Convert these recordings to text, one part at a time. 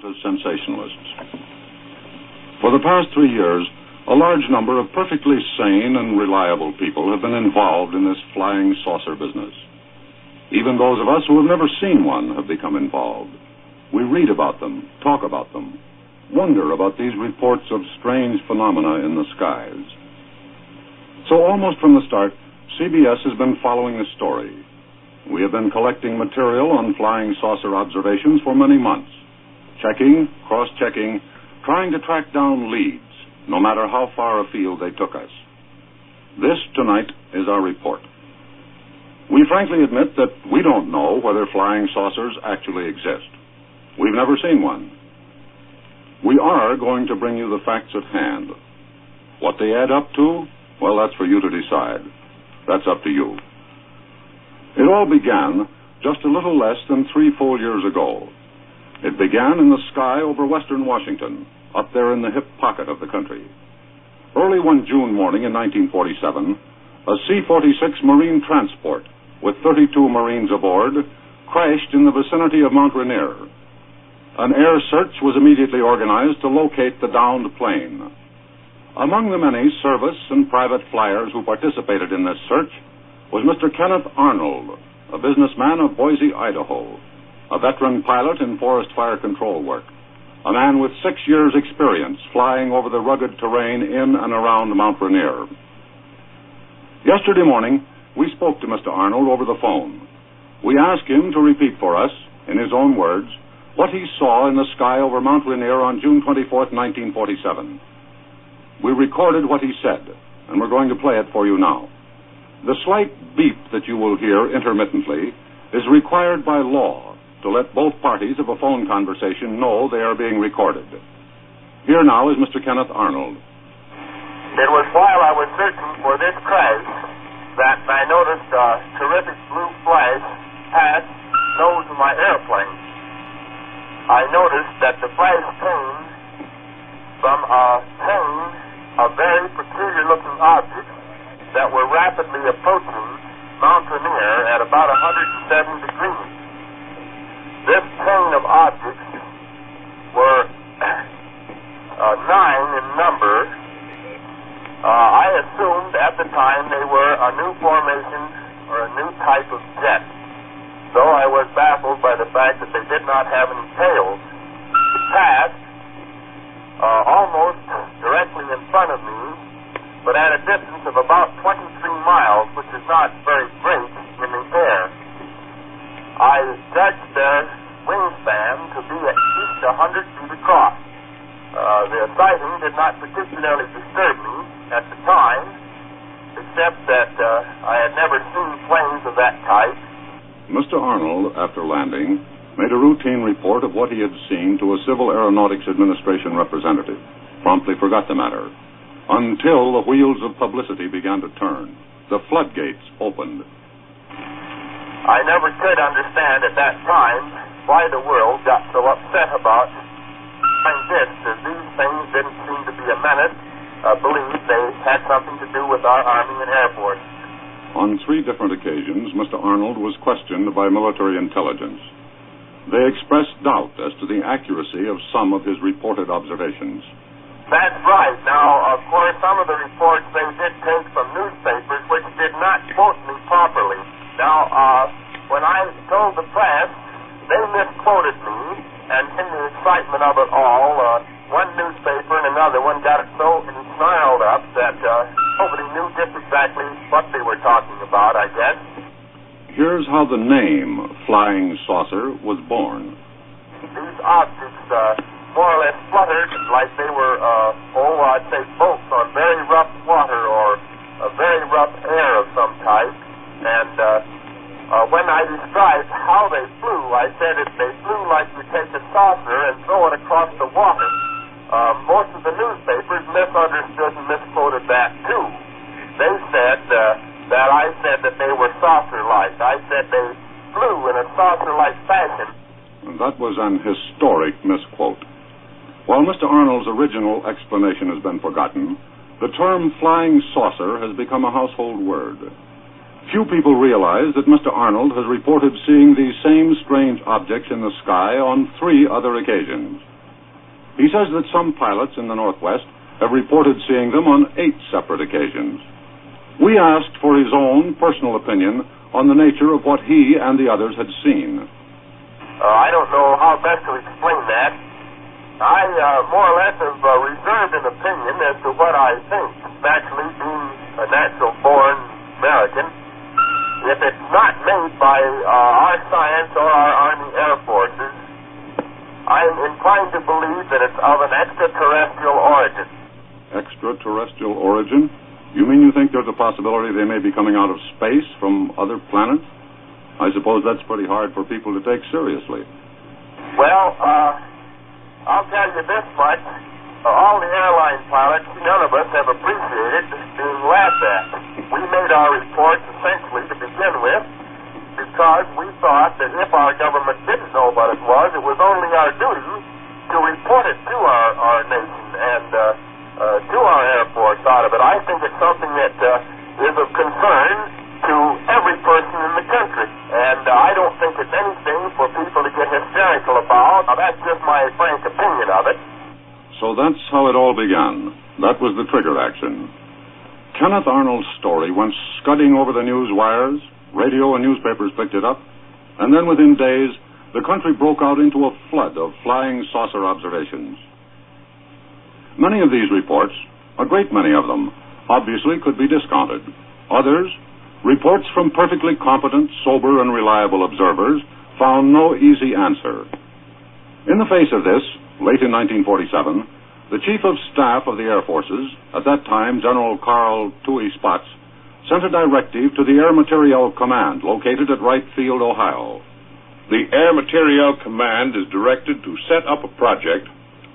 not as sensationalists. For the past 3 years, a large number of perfectly sane and reliable people have been involved in this flying saucer business. Even those of us who have never seen one have become involved. We read about them, talk about them, wonder about these reports of strange phenomena in the skies. So almost from the start, CBS has been following the story. We have been collecting material on flying saucer observations for many months, checking, cross-checking, trying to track down leads, no matter how far afield they took us. This, tonight, is our report. We frankly admit that we don't know whether flying saucers actually exist. We've never seen one. We are going to bring you the facts at hand. What they add up to, well, that's for you to decide. That's up to you. It all began just a little less than 3 full years ago. It began in the sky over western Washington, up there in the hip pocket of the country. Early one June morning in 1947, a C-46 Marine transport with 32 Marines aboard crashed in the vicinity of Mount Rainier. An air search was immediately organized to locate the downed plane. Among the many service and private flyers who participated in this search was Mr. Kenneth Arnold, a businessman of Boise, Idaho, a veteran pilot in forest fire control work, a man with 6 years' experience flying over the rugged terrain in and around Mount Rainier. Yesterday morning, we spoke to Mr. Arnold over the phone. We asked him to repeat for us, in his own words, what he saw in the sky over Mount Rainier on June 24th, 1947. We recorded what he said, and we're going to play it for you now. The slight beep that you will hear intermittently is required by law to let both parties of a phone conversation know they are being recorded. Here now is Mr. Kenneth Arnold. It was while I was searching for this crash that I noticed a terrific blue flash pass the nose of my airplane. I noticed that the flash came from a chain of very peculiar-looking objects that were rapidly approaching Mount Rainier at about 107 degrees. This chain of objects were 9 in number. I assumed at the time they were a new formation or a new type of jet, though I was baffled by the fact that they did not have any tails. It passed almost directly in front of me, but at a distance of about 23 miles, which is not very great in the air. I judged their wingspan to be at least 100 feet across. The sighting did not particularly disturb me at the time, except that I had never seen planes of that type. Mr. Arnold, after landing, made a routine report of what he had seen to a Civil Aeronautics Administration representative, promptly forgot the matter, until the wheels of publicity began to turn. The floodgates opened. I never could understand at that time why the world got so upset about this, as these things didn't seem to be a menace. I believe they had something to do with our Army and Air Force. On 3 different occasions, Mr. Arnold was questioned by military intelligence. They expressed doubt as to the accuracy of some of his reported observations. That's right. Now, of course, some of the reports they did take from newspapers which did not quote me properly. Now, when I told the press, they misquoted me, and in the excitement of it all, one newspaper and another one got it so snarled up that nobody knew just exactly what they were talking about, I guess. Here's how the name Flying Saucer was born. These objects more or less fluttered like they were, I'd say boats on very rough water or a very rough air of some type. And when I described how they flew, I said that they flew like you take a saucer and throw it across the water. Most of the newspapers misunderstood and misquoted that, too. They said that I said that they were saucer-like. I said they flew in a saucer-like fashion. And that was an historic misquote. While Mr. Arnold's original explanation has been forgotten, the term flying saucer has become a household word. Few people realize that Mr. Arnold has reported seeing these same strange objects in the sky on 3 other occasions. He says that some pilots in the Northwest have reported seeing them on 8 separate occasions. We asked for his own personal opinion on the nature of what he and the others had seen. I don't know how best to explain that. I more or less have reserved an opinion as to what I think. Naturally, being a natural-born American, if it's not made by our science or our Army Air Forces, I'm inclined to believe that it's of an extraterrestrial origin. Extraterrestrial origin? You mean you think there's a possibility they may be coming out of space from other planets? I suppose that's pretty hard for people to take seriously. Well, I'll tell you this much. All the airline pilots, none of us have appreciated being laughed at. We made our reports essentially to begin with because we thought that if our government didn't know what it was only our duty to report it to our nation and to our Air Force out of it. I think it's something that is of concern to every person in the country. And I don't think it's anything for people to get hysterical about. Now, that's just my frank opinion of it. So that's how it all began. That was the trigger action. Kenneth Arnold's story went scudding over the news wires. Radio and newspapers picked it up. And then within days, the country broke out into a flood of flying saucer observations. Many of these reports, a great many of them, obviously could be discounted. Others, reports from perfectly competent, sober, and reliable observers, found no easy answer. In the face of this, late in 1947, the Chief of Staff of the Air Forces, at that time General Carl Toohey Spotts, sent a directive to the Air Materiel Command, located at Wright Field, Ohio. The Air Materiel Command is directed to set up a project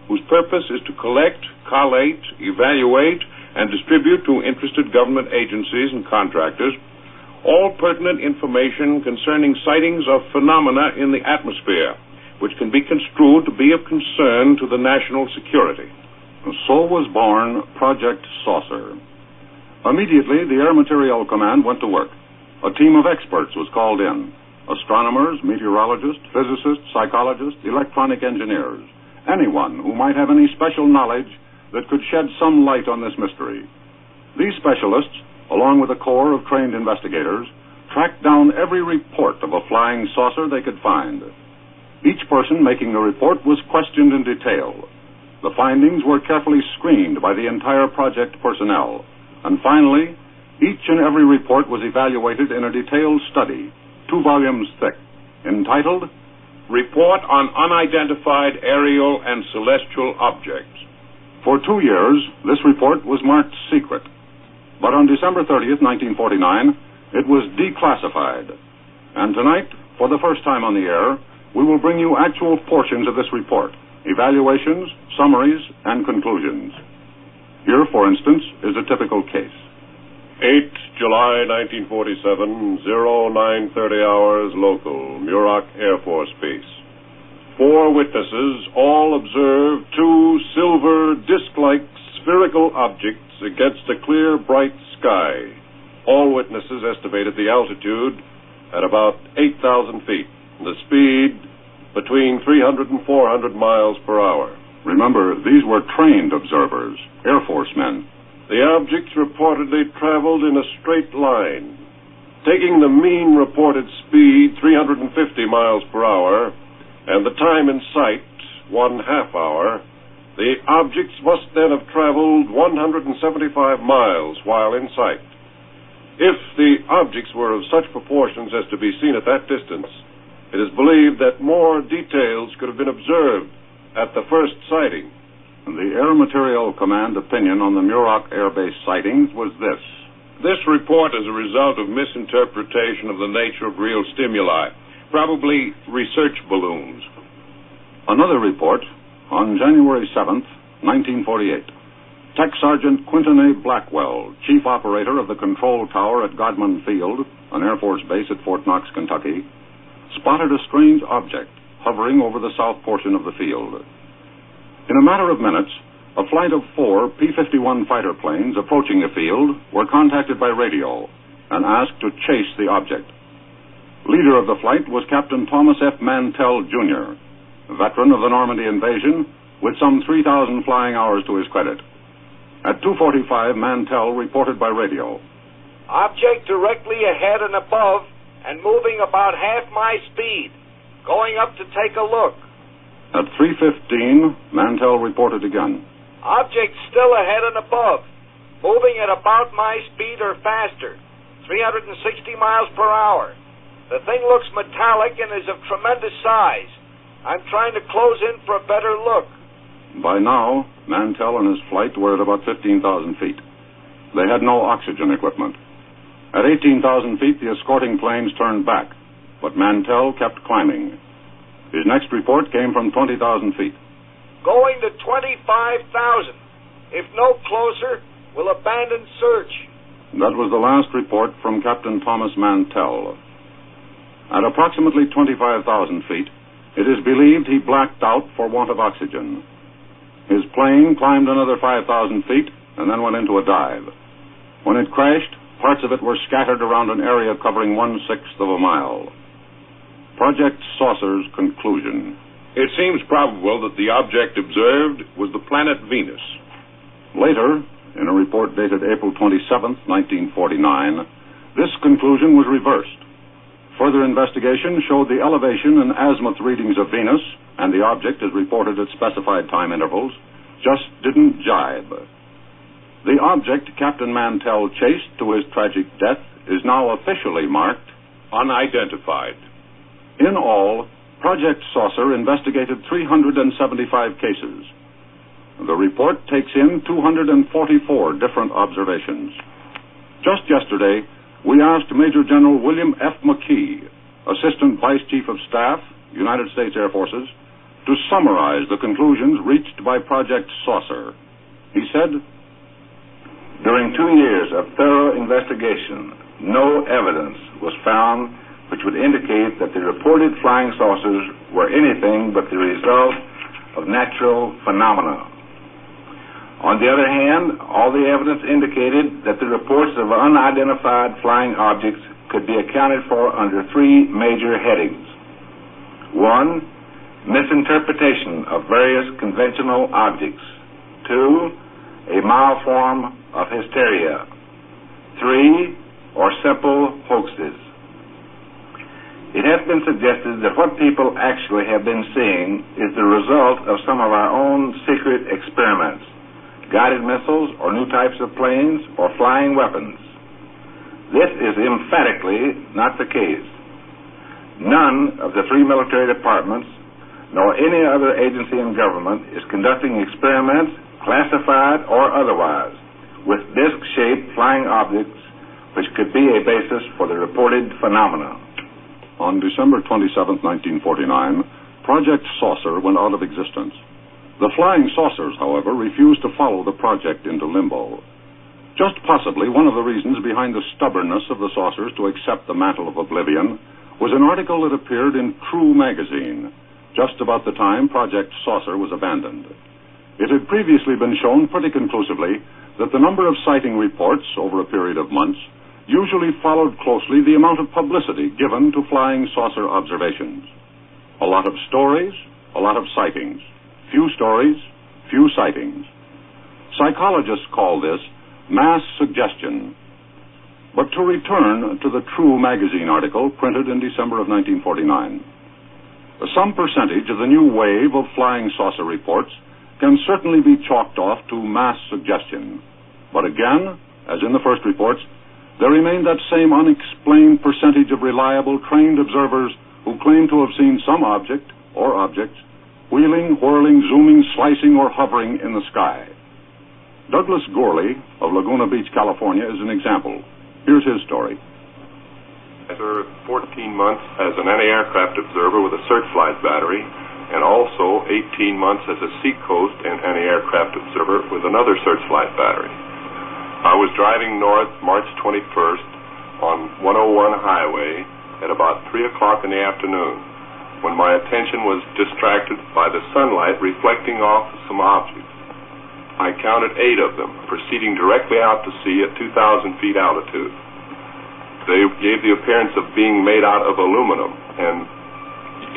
whose purpose is to collect, collate, evaluate, and distribute to interested government agencies and contractors all pertinent information concerning sightings of phenomena in the atmosphere, which can be construed to be of concern to the national security. So was born Project Saucer. Immediately, the Air Materiel Command went to work. A team of experts was called in. Astronomers, meteorologists, physicists, psychologists, electronic engineers. Anyone who might have any special knowledge that could shed some light on this mystery. These specialists, along with a corps of trained investigators, tracked down every report of a flying saucer they could find. Each person making the report was questioned in detail. The findings were carefully screened by the entire project personnel. And finally, each and every report was evaluated in a detailed study, 2 volumes thick, entitled Report on Unidentified Aerial and Celestial Objects. For 2 years, this report was marked secret. But on December 30th, 1949, it was declassified. And tonight, for the first time on the air, we will bring you actual portions of this report, evaluations, summaries, and conclusions. Here, for instance, is a typical case. 8 July 1947, 0930 hours local, Muroc Air Force Base. 4 witnesses all observed 2 silver disc-like spherical objects against a clear, bright sky. All witnesses estimated the altitude at about 8,000 feet, the speed between 300 and 400 miles per hour. Remember, these were trained observers, Air Force men. The objects reportedly traveled in a straight line. Taking the mean reported speed, 350 miles per hour, and the time in sight, 1/2 hour, the objects must then have traveled 175 miles while in sight. If the objects were of such proportions as to be seen at that distance, it is believed that more details could have been observed at the first sighting. The Air Materiel Command opinion on the Muroc Air Base sightings was this. This report is a result of misinterpretation of the nature of real stimuli, probably research balloons. Another report on January 7th, 1948. Tech Sergeant Quinton A. Blackwell, chief operator of the control tower at Godman Field, an Air Force base at Fort Knox, Kentucky, spotted a strange object hovering over the south portion of the field. In a matter of minutes, a flight of 4 P-51 fighter planes approaching the field were contacted by radio and asked to chase the object. Leader of the flight was Captain Thomas F. Mantell, Jr., a veteran of the Normandy invasion, with some 3,000 flying hours to his credit. At 2:45, Mantell reported by radio. Object directly ahead and above and moving about half my speed. Going up to take a look. At 3:15, Mantell reported again. Object still ahead and above. Moving at about my speed or faster. 360 miles per hour. The thing looks metallic and is of tremendous size. I'm trying to close in for a better look. By now, Mantell and his flight were at about 15,000 feet. They had no oxygen equipment. At 18,000 feet, the escorting planes turned back, but Mantell kept climbing. His next report came from 20,000 feet. Going to 25,000. If no closer, we'll abandon search. That was the last report from Captain Thomas Mantell. At approximately 25,000 feet, it is believed he blacked out for want of oxygen. His plane climbed another 5,000 feet and then went into a dive. When it crashed, parts of it were scattered around an area covering 1/6 of a mile. Project Saucer's conclusion. It seems probable that the object observed was the planet Venus. Later, in a report dated April 27, 1949, this conclusion was reversed. Further investigation showed the elevation and azimuth readings of Venus, and the object, as reported at specified time intervals, just didn't jibe. The object Captain Mantell chased to his tragic death is now officially marked unidentified. In all, Project Saucer investigated 375 cases. The report takes in 244 different observations. Just yesterday, we asked Major General William F. McKee, Assistant Vice Chief of Staff, United States Air Forces, to summarize the conclusions reached by Project Saucer. He said, "During 2 years of thorough investigation, no evidence was found which would indicate that the reported flying saucers were anything but the result of natural phenomena. On the other hand, all the evidence indicated that the reports of unidentified flying objects could be accounted for under 3 major headings. 1, misinterpretation of various conventional objects. 2, a mild form of hysteria. 3, or simple hoaxes. It has been suggested that what people actually have been seeing is the result of some of our own secret experiments, guided missiles or new types of planes or flying weapons. This is emphatically not the case. None of the 3 military departments, nor any other agency in government, is conducting experiments, classified or otherwise, with disc-shaped flying objects which could be a basis for the reported phenomena." On December 27, 1949, Project Saucer went out of existence. The flying saucers, however, refused to follow the project into limbo. Just possibly one of the reasons behind the stubbornness of the saucers to accept the mantle of oblivion was an article that appeared in True magazine, just about the time Project Saucer was abandoned. It had previously been shown pretty conclusively that the number of sighting reports over a period of months usually followed closely the amount of publicity given to flying saucer observations. A lot of stories, a lot of sightings. Few stories, few sightings. Psychologists call this mass suggestion. But to return to the True magazine article printed in December of 1949, some percentage of the new wave of flying saucer reports can certainly be chalked off to mass suggestion. But again, as in the first reports, there remained that same unexplained percentage of reliable, trained observers who claim to have seen some object or objects wheeling, whirling, zooming, slicing, or hovering in the sky. Douglas Gorley of Laguna Beach, California, is an example. Here's his story. I served 14 months as an anti-aircraft observer with a searchlight battery, and also 18 months as a seacoast and anti-aircraft observer with another searchlight battery. I was driving north March 21st on 101 highway at about 3 o'clock in the afternoon when my attention was distracted by the sunlight reflecting off some objects. I counted 8 of them, proceeding directly out to sea at 2,000 feet altitude. They gave the appearance of being made out of aluminum, and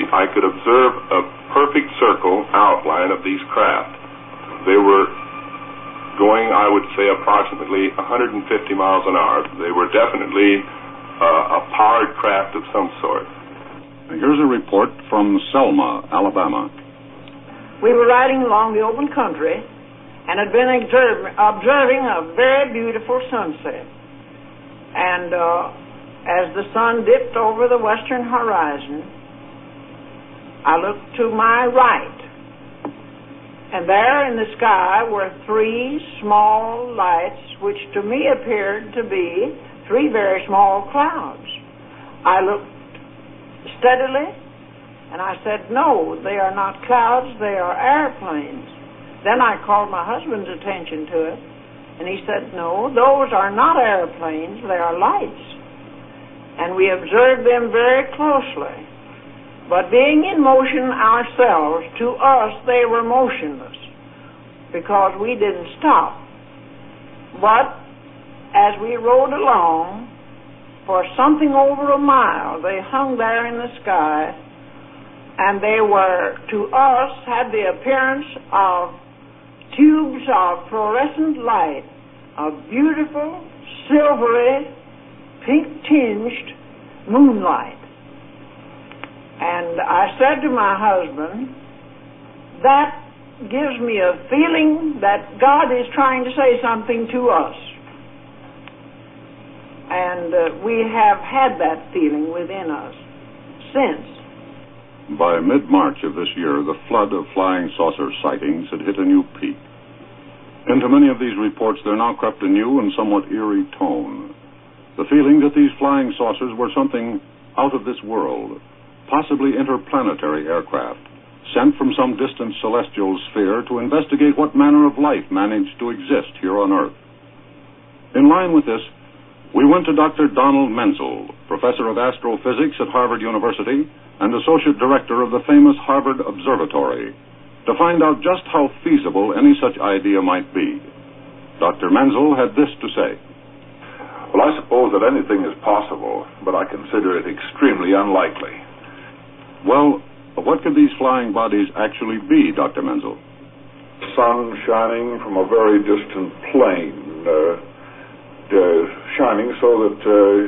I could observe a perfect circle outline of these craft. They were going, I would say, approximately 150 miles an hour. They were definitely a powered craft of some sort. Here's a report from Selma, Alabama. We were riding along the open country and had been observing a very beautiful sunset. And as the sun dipped over the western horizon, I looked to my right, and there in the sky were three small lights, which to me appeared to be three very small clouds. I looked steadily, and I said, no, they are not clouds, they are airplanes. Then I called my husband's attention to it, and he said, no, those are not airplanes, they are lights. And we observed them very closely. But being in motion ourselves, to us they were motionless because we didn't stop. But as we rode along, for something over a mile, they hung there in the sky, and they were, to us, had the appearance of tubes of fluorescent light, of beautiful, silvery, pink-tinged moonlight. And I said to my husband, that gives me a feeling that God is trying to say something to us. And we have had that feeling within us since. By mid-March of this year, the flood of flying saucer sightings had hit a new peak. Into many of these reports there now crept a new and somewhat eerie tone. The feeling that these flying saucers were something out of this world, possibly interplanetary aircraft, sent from some distant celestial sphere to investigate what manner of life managed to exist here on Earth. In line with this, we went to Dr. Donald Menzel, professor of astrophysics at Harvard University and associate director of the famous Harvard Observatory, to find out just how feasible any such idea might be. Dr. Menzel had this to say. Well, I suppose that anything is possible, but I consider it extremely unlikely. Well, what could these flying bodies actually be, Dr. Menzel? Sun shining from a very distant plane, shining so that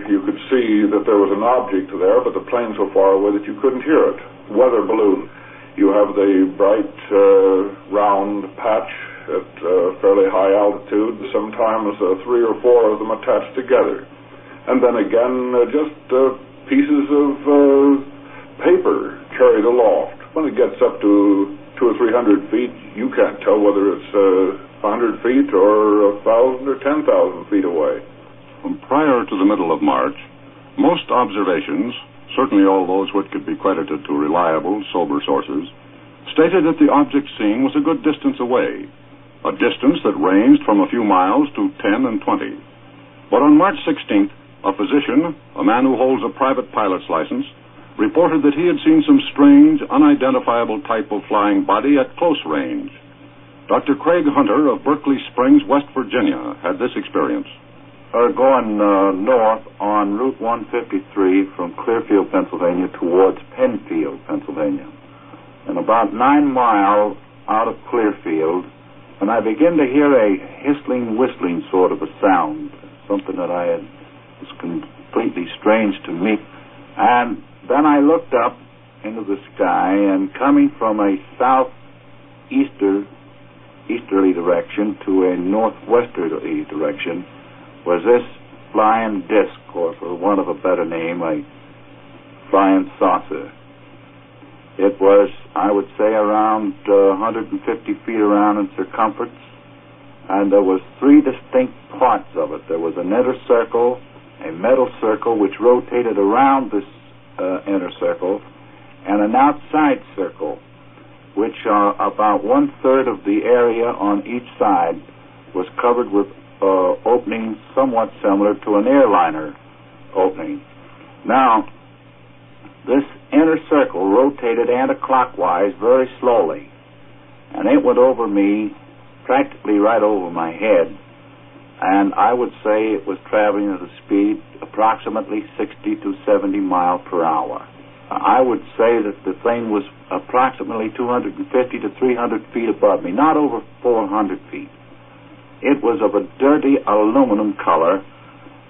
you could see that there was an object there, but the plane so far away that you couldn't hear it. Weather balloon. You have the bright, round patch at fairly high altitude, sometimes 3 or 4 of them attached together. And then again, just pieces of paper carried aloft. When it gets up to 200 or 300 feet, you can't tell whether it's 100 feet or 1,000 or 10,000 feet away. Prior to the middle of March, most observations, certainly all those which could be credited to reliable, sober sources, stated that the object seen was a good distance away, a distance that ranged from a few miles to 10 and 20. But on March 16th, a physician, a man who holds a private pilot's license, reported that he had seen some strange, unidentifiable type of flying body at close range. Dr. Craig Hunter of Berkeley Springs, West Virginia, had this experience. Going north on Route 153 from Clearfield, Pennsylvania, towards Penfield, Pennsylvania. And about 9 miles out of Clearfield, and I began to hear a hissling, whistling sort of a sound, something that was completely strange to me. And then I looked up into the sky, and coming from a southeasterly direction to a northwesterly direction was this flying disc, or for want of a better name, a flying saucer. It was, I would say, around 150 feet around in circumference, and there was 3 distinct parts of it. There was an inner circle, a middle circle which rotated around this inner circle, and an outside circle, which about 1/3 of the area on each side was covered with openings somewhat similar to an airliner opening. Now, this inner circle rotated anti-clockwise very slowly, and it went over me, practically right over my head, and I would say it was traveling at a speed approximately 60 to 70 miles per hour. I would say that the thing was approximately 250 to 300 feet above me, not over 400 feet. It was of a dirty aluminum color,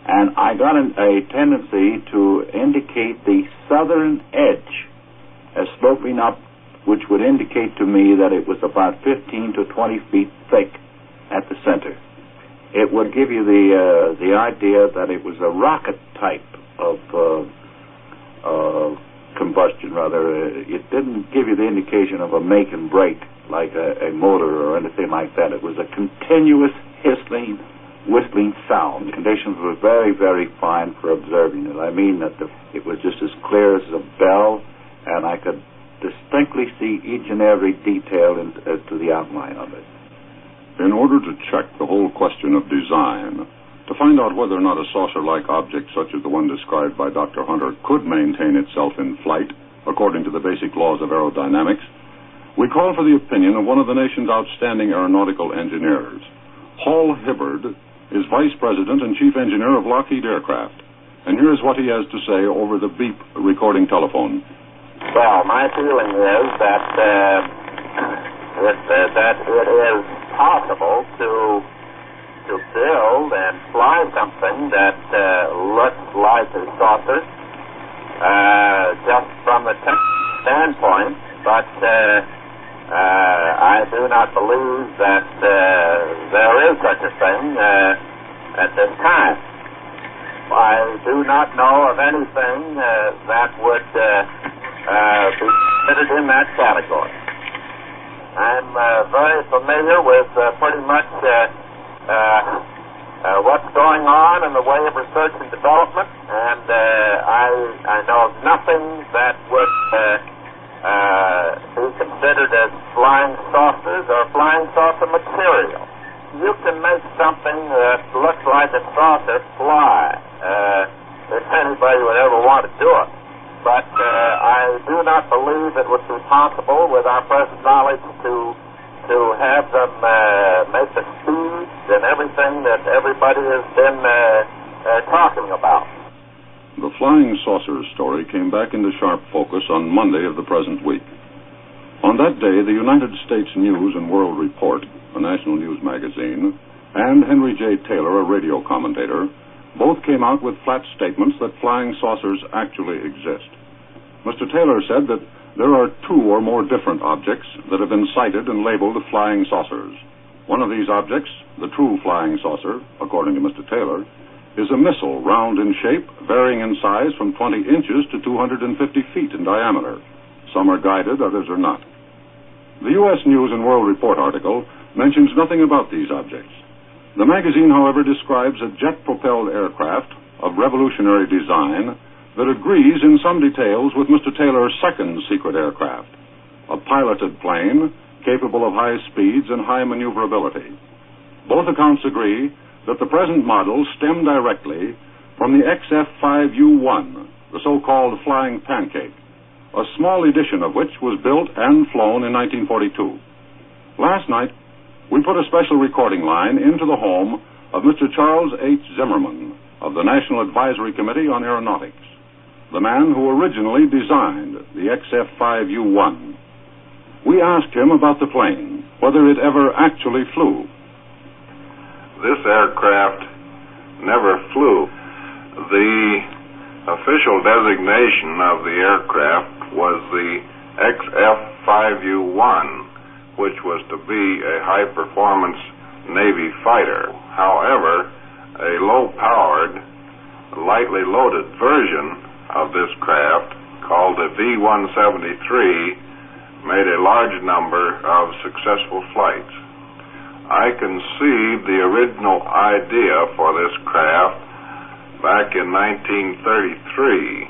and I got a tendency to indicate the southern edge as sloping up, which would indicate to me that it was about 15 to 20 feet thick at the center. It would give you the idea that it was a rocket type of combustion, rather. It didn't give you the indication of a make and break like a motor or anything like that. It was a continuous whistling sound. The conditions were very, very fine for observing it. I mean that it was just as clear as a bell, and I could distinctly see each and every detail as to the outline of it. In order to check the whole question of design, to find out whether or not a saucer-like object such as the one described by Dr. Hunter could maintain itself in flight according to the basic laws of aerodynamics, we call for the opinion of one of the nation's outstanding aeronautical engineers. Hall Hibbard is Vice President and Chief Engineer of Lockheed Aircraft, and here's what he has to say over the beep recording telephone. Well, my feeling is that it is possible to build and fly something that looks like a saucer, just from the standpoint, but I do not believe that there is such a thing at this time. I do not know of anything that would be considered in that category. I'm very familiar with pretty much what's going on in the way of research and development, and I know of nothing that would be considered as flying saucers or flying saucer material. You can make something that looks like a saucer fly, if anybody would ever want to do it. But I do not believe it would be possible with our present knowledge to have them make the speeds and everything that everybody has been talking about. The flying saucer story came back into sharp focus on Monday of the present week. On that day, the United States News and World Report, a national news magazine, and Henry J. Taylor, a radio commentator, both came out with flat statements that flying saucers actually exist. Mr. Taylor said that there are two or more different objects that have been cited and labeled flying saucers. One of these objects, the true flying saucer, according to Mr. Taylor, is a missile, round in shape, varying in size from 20 inches to 250 feet in diameter. Some are guided, others are not. The U.S. News and World Report article mentions nothing about these objects. The magazine, however, describes a jet-propelled aircraft of revolutionary design that agrees in some details with Mr. Taylor's second secret aircraft, a piloted plane capable of high speeds and high maneuverability. Both accounts agree that the present models stem directly from the XF-5U-1, the so-called flying pancake, a small edition of which was built and flown in 1942. Last night, we put a special recording line into the home of Mr. Charles H. Zimmerman of the National Advisory Committee on Aeronautics, the man who originally designed the XF-5U-1. We asked him about the plane, whether it ever actually flew. This aircraft never flew. The official designation of the aircraft was the XF-5U-1, which was to be a high-performance Navy fighter. However, a low-powered, lightly loaded version of this craft, called the V-173, made a large number of successful flights. I conceived the original idea for this craft back in 1933.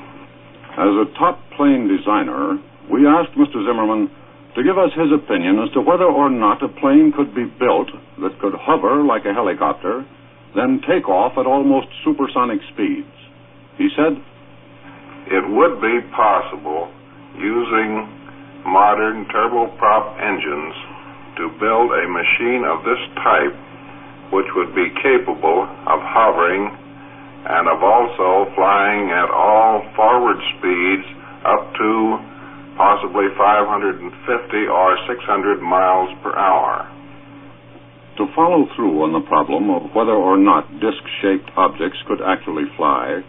As a top plane designer, we asked Mr. Zimmerman to give us his opinion as to whether or not a plane could be built that could hover like a helicopter, then take off at almost supersonic speeds. He said, "It would be possible, using modern turboprop engines, to build a machine of this type which would be capable of hovering and of also flying at all forward speeds up to possibly 550 or 600 miles per hour. To follow through on the problem of whether or not disc-shaped objects could actually fly,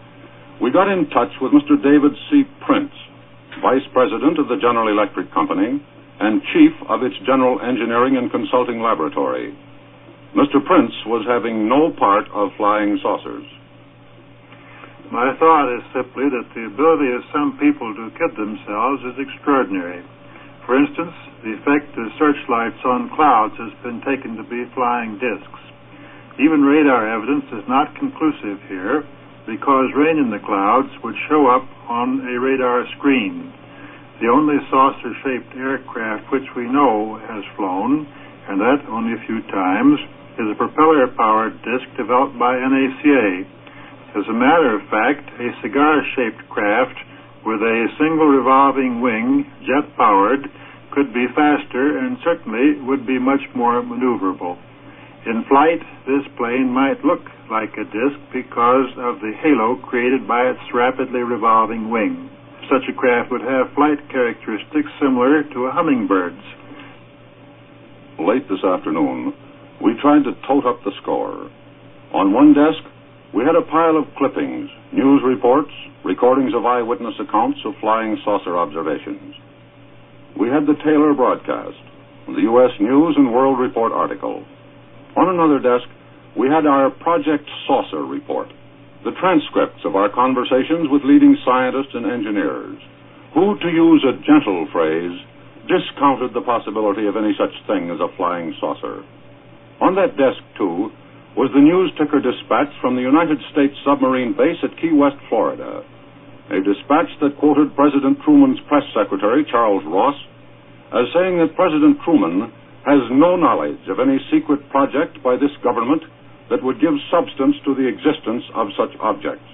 we got in touch with Mr. David C. Prince, Vice President of the General Electric Company and Chief of its General Engineering and Consulting Laboratory. Mr. Prince was having no part of flying saucers. My thought is simply that the ability of some people to kid themselves is extraordinary. For instance, the effect of searchlights on clouds has been taken to be flying discs. Even radar evidence is not conclusive here, because rain in the clouds would show up on a radar screen. The only saucer-shaped aircraft which we know has flown, and that only a few times, is a propeller-powered disc developed by NACA. As a matter of fact, a cigar-shaped craft with a single revolving wing, jet-powered, could be faster and certainly would be much more maneuverable. In flight, this plane might look like a disc because of the halo created by its rapidly revolving wing. Such a craft would have flight characteristics similar to a hummingbird's. Late this afternoon, we tried to tote up the score. On one desk, we had a pile of clippings, news reports, recordings of eyewitness accounts of flying saucer observations. We had the Taylor broadcast, the U.S. News and World Report article. On another desk, we had our Project Saucer report, the transcripts of our conversations with leading scientists and engineers, who, to use a gentle phrase, discounted the possibility of any such thing as a flying saucer. On that desk, too, was the news ticker dispatch from the United States submarine base at Key West, Florida, a dispatch that quoted President Truman's press secretary, Charles Ross, as saying that President Truman has no knowledge of any secret project by this government that would give substance to the existence of such objects.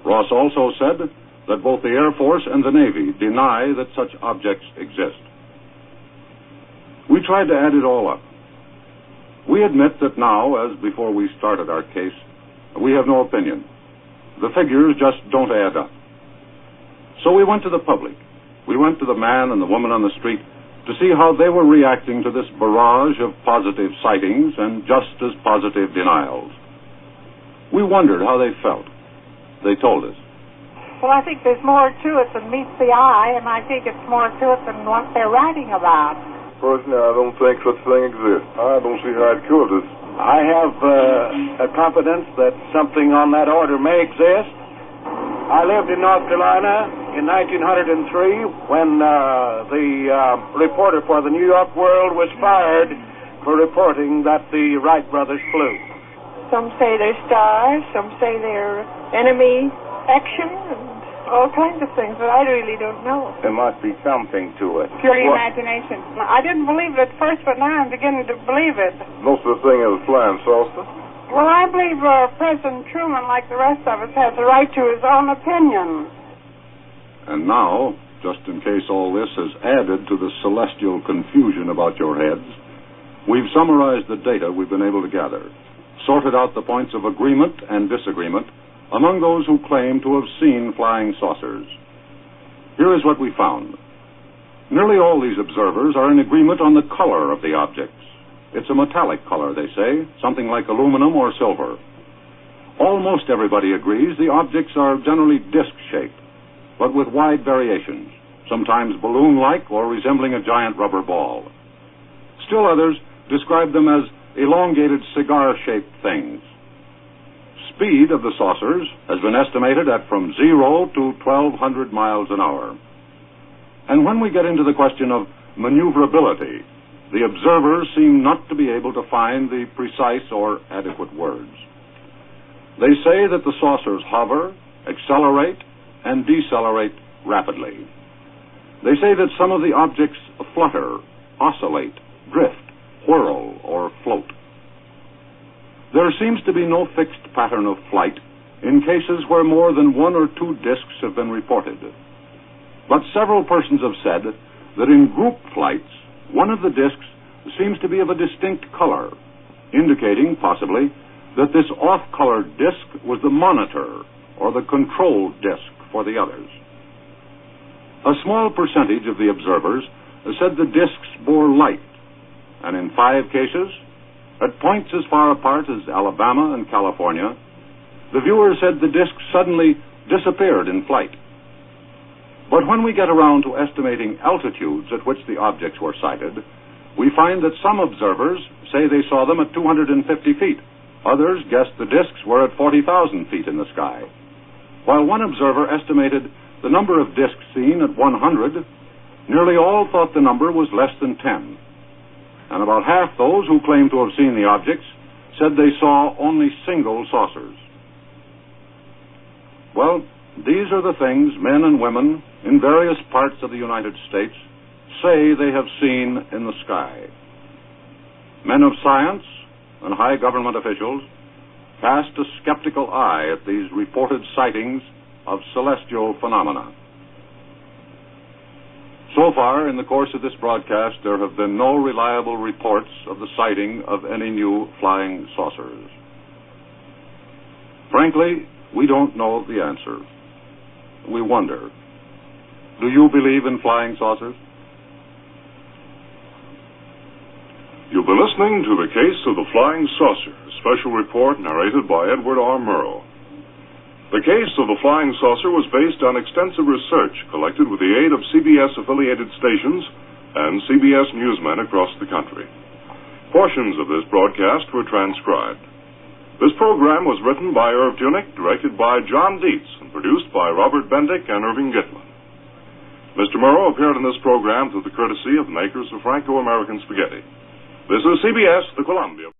Ross also said that both the Air Force and the Navy deny that such objects exist. We tried to add it all up. We admit that now, as before we started our case, we have no opinion. The figures just don't add up. So we went to the public. We went to the man and the woman on the street to see how they were reacting to this barrage of positive sightings and just as positive denials. We wondered how they felt. They told us. Well, I think there's more to it than meets the eye, and I think it's more to it than what they're writing about. Personally, I don't think such a thing exists. I don't see how it could. I have a confidence that something on that order may exist. I lived in North Carolina in 1903 when the reporter for the New York World was fired for reporting that the Wright brothers flew. Some say they're stars, some say they're enemy action, and all kinds of things, but I really don't know. There must be something to it. Purely imagination. I didn't believe it at first, but now I'm beginning to believe it. Most of the thing is flying saucer. Well, I believe President Truman, like the rest of us, has the right to his own opinion. And now, just in case all this has added to the celestial confusion about your heads, we've summarized the data we've been able to gather, sorted out the points of agreement and disagreement among those who claim to have seen flying saucers. Here is what we found. Nearly all these observers are in agreement on the color of the objects. It's a metallic color, they say, something like aluminum or silver. Almost everybody agrees the objects are generally disc-shaped, but with wide variations, sometimes balloon-like or resembling a giant rubber ball. Still others describe them as elongated cigar-shaped things. Speed of the saucers has been estimated at from 0 to 1,200 miles an hour. And when we get into the question of maneuverability, the observers seem not to be able to find the precise or adequate words. They say that the saucers hover, accelerate, and decelerate rapidly. They say that some of the objects flutter, oscillate, drift, whirl, or float. There seems to be no fixed pattern of flight in cases where more than one or two discs have been reported. But several persons have said that in group flights, one of the discs seems to be of a distinct color, indicating, possibly, that this off-colored disc was the monitor or the control disc for the others. A small percentage of the observers said the discs bore light, and in 5 cases, at points as far apart as Alabama and California, the viewers said the discs suddenly disappeared in flight. But when we get around to estimating altitudes at which the objects were sighted, we find that some observers say they saw them at 250 feet. Others guessed the discs were at 40,000 feet in the sky. While one observer estimated the number of discs seen at 100, nearly all thought the number was less than 10. And about half those who claimed to have seen the objects said they saw only single saucers. Well, these are the things men and women in various parts of the United States say they have seen in the sky. Men of science and high government officials cast a skeptical eye at these reported sightings of celestial phenomena. So far, in the course of this broadcast, there have been no reliable reports of the sighting of any new flying saucers. Frankly, we don't know the answer. We wonder, do you believe in flying saucers? You've been listening to The Case of the Flying Saucer, a special report narrated by Edward R. Murrow. The Case of the Flying Saucer was based on extensive research collected with the aid of CBS-affiliated stations and CBS newsmen across the country. Portions of this broadcast were transcribed. This program was written by Irv Tunick, directed by John Dietz, and produced by Robert Bendick and Irving Gitlin. Mr. Murrow appeared in this program through the courtesy of the makers of Franco-American Spaghetti. This is CBS, the Columbia.